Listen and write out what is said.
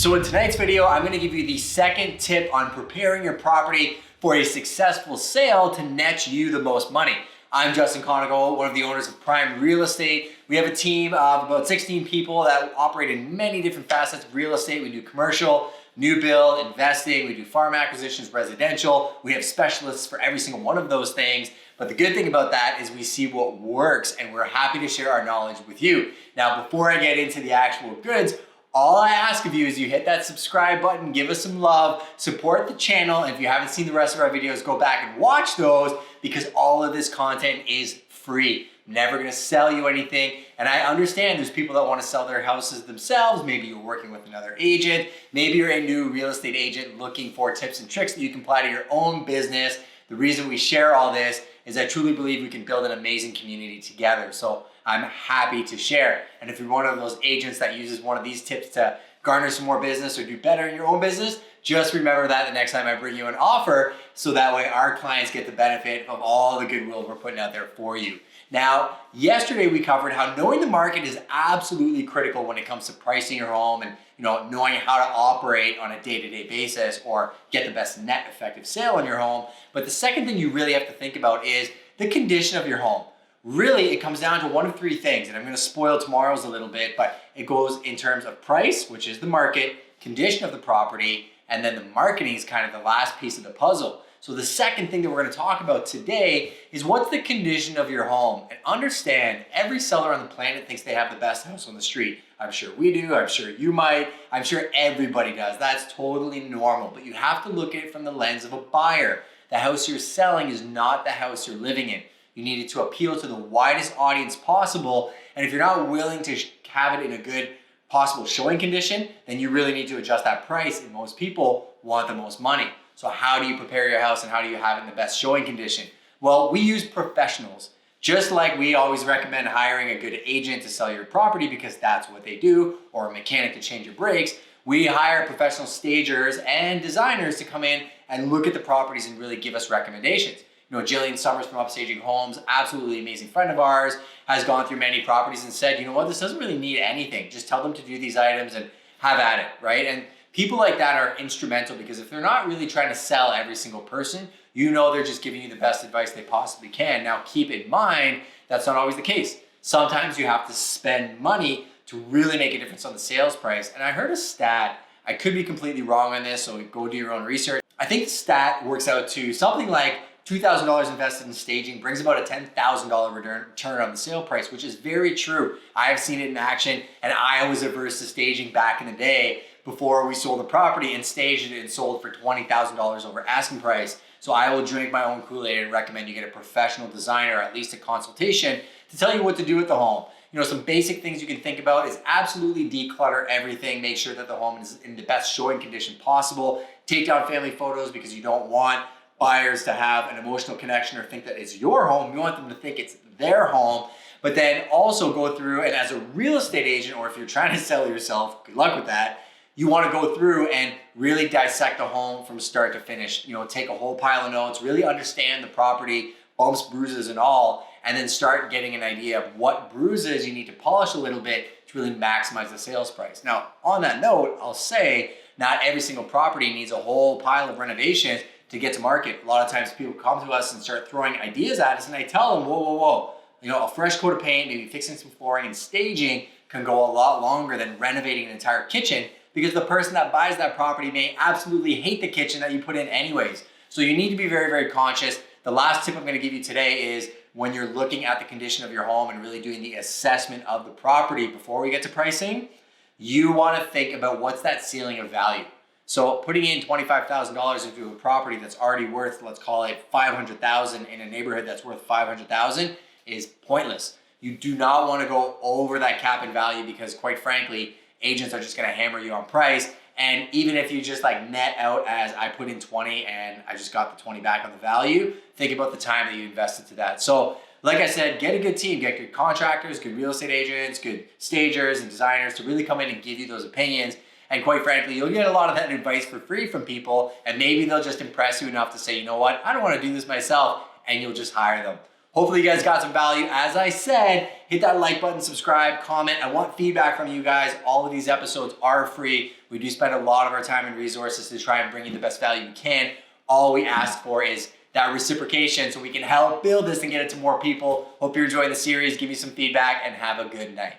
So in tonight's video, I'm gonna give you the second tip on preparing your property for a successful sale to net you the most money. I'm Justin Conagle, one of the owners of Prime Real Estate. We have a team of about 16 people that operate in many different facets of real estate. We do commercial, new build, investing, we do farm acquisitions, residential. We have specialists for every single one of those things. But the good thing about that is we see what works and we're happy to share our knowledge with you. Now, before I get into the actual goods, all I ask of you is you hit that subscribe button, give us some love, support the channel. And if you haven't seen the rest of our videos, go back and watch those because all of this content is free. I'm never gonna sell you anything. And I understand there's people that wanna sell their houses themselves. Maybe you're working with another agent. Maybe you're a new real estate agent looking for tips and tricks that you can apply to your own business. The reason we share all this is I truly believe we can build an amazing community together. So I'm happy to share. And if you're one of those agents that uses one of these tips to garner some more business or do better in your own business, just remember that the next time I bring you an offer, so that way our clients get the benefit of all the goodwill we're putting out there for you. Now, yesterday we covered how knowing the market is absolutely critical when it comes to pricing your home and knowing how to operate on a day-to-day basis or get the best net effective sale on your home. But the second thing you really have to think about is the condition of your home. Really, it comes down to one of three things, and I'm gonna spoil tomorrow's a little bit, but it goes in terms of price, which is the market, condition of the property, and then the marketing is kind of the last piece of the puzzle. So the second thing that we're gonna talk about today is what's the condition of your home. And understand, every seller on the planet thinks they have the best house on the street. I'm sure we do, I'm sure you might, I'm sure everybody does. That's totally normal, but you have to look at it from the lens of a buyer. The house you're selling is not the house you're living in. You need it to appeal to the widest audience possible. And if you're not willing to have it in a good possible showing condition, then you really need to adjust that price. And most people want the most money. So how do you prepare your house and how do you have it in the best showing condition? Well, we use professionals. Just like we always recommend hiring a good agent to sell your property because that's what they do, or a mechanic to change your brakes, we hire professional stagers and designers to come in and look at the properties and really give us recommendations. Jillian Summers from Upstaging Homes, absolutely amazing friend of ours, has gone through many properties and said, you know what, this doesn't really need anything. Just tell them to do these items and have at it, right? And people like that are instrumental because if they're not really trying to sell every single person, they're just giving you the best advice they possibly can. Now, keep in mind, that's not always the case. Sometimes you have to spend money to really make a difference on the sales price. And I heard a stat, I could be completely wrong on this, so go do your own research. I think the stat works out to something like $2,000 invested in staging brings about a $10,000 return on the sale price, which is very true. I have seen it in action, and I was averse to staging back in the day before we sold the property and staged it and sold for $20,000 over asking price. So I will drink my own Kool-Aid and recommend you get a professional designer, at least a consultation, to tell you what to do with the home. Some basic things you can think about is absolutely declutter everything. Make sure that the home is in the best showing condition possible. Take down family photos because you don't want buyers to have an emotional connection or think that it's your home. You want them to think it's their home. But then also go through, and as a real estate agent, or if you're trying to sell yourself, good luck with that, you want to go through and really dissect the home from start to finish. Take a whole pile of notes, really understand the property, bumps, bruises, and all, and then start getting an idea of what bruises you need to polish a little bit to really maximize the sales price. Now, on that note, I'll say not every single property needs a whole pile of renovations to get to market. A lot of times people come to us and start throwing ideas at us and I tell them, whoa. A fresh coat of paint, maybe fixing some flooring and staging can go a lot longer than renovating an entire kitchen because the person that buys that property may absolutely hate the kitchen that you put in anyways. So you need to be very, very conscious. The last tip I'm gonna give you today is when you're looking at the condition of your home and really doing the assessment of the property before we get to pricing, you wanna think about what's that ceiling of value. So putting in $25,000 into a property that's already worth, let's call it $500,000 in a neighborhood that's worth $500,000 is pointless. You do not want to go over that cap in value because quite frankly, agents are just going to hammer you on price. And even if you just like net out as I put in 20 and I just got the 20 back on the value, think about the time that you invested to that. So like I said, get a good team, get good contractors, good real estate agents, good stagers and designers to really come in and give you those opinions. And quite frankly, you'll get a lot of that advice for free from people and maybe they'll just impress you enough to say, you know what, I don't want to do this myself, and you'll just hire them. Hopefully you guys got some value. As I said, hit that like button, subscribe, comment. I want feedback from you guys. All of these episodes are free. We do spend a lot of our time and resources to try and bring you the best value we can. All we ask for is that reciprocation so we can help build this and get it to more people. Hope you're enjoying the series. Give me some feedback and have a good night.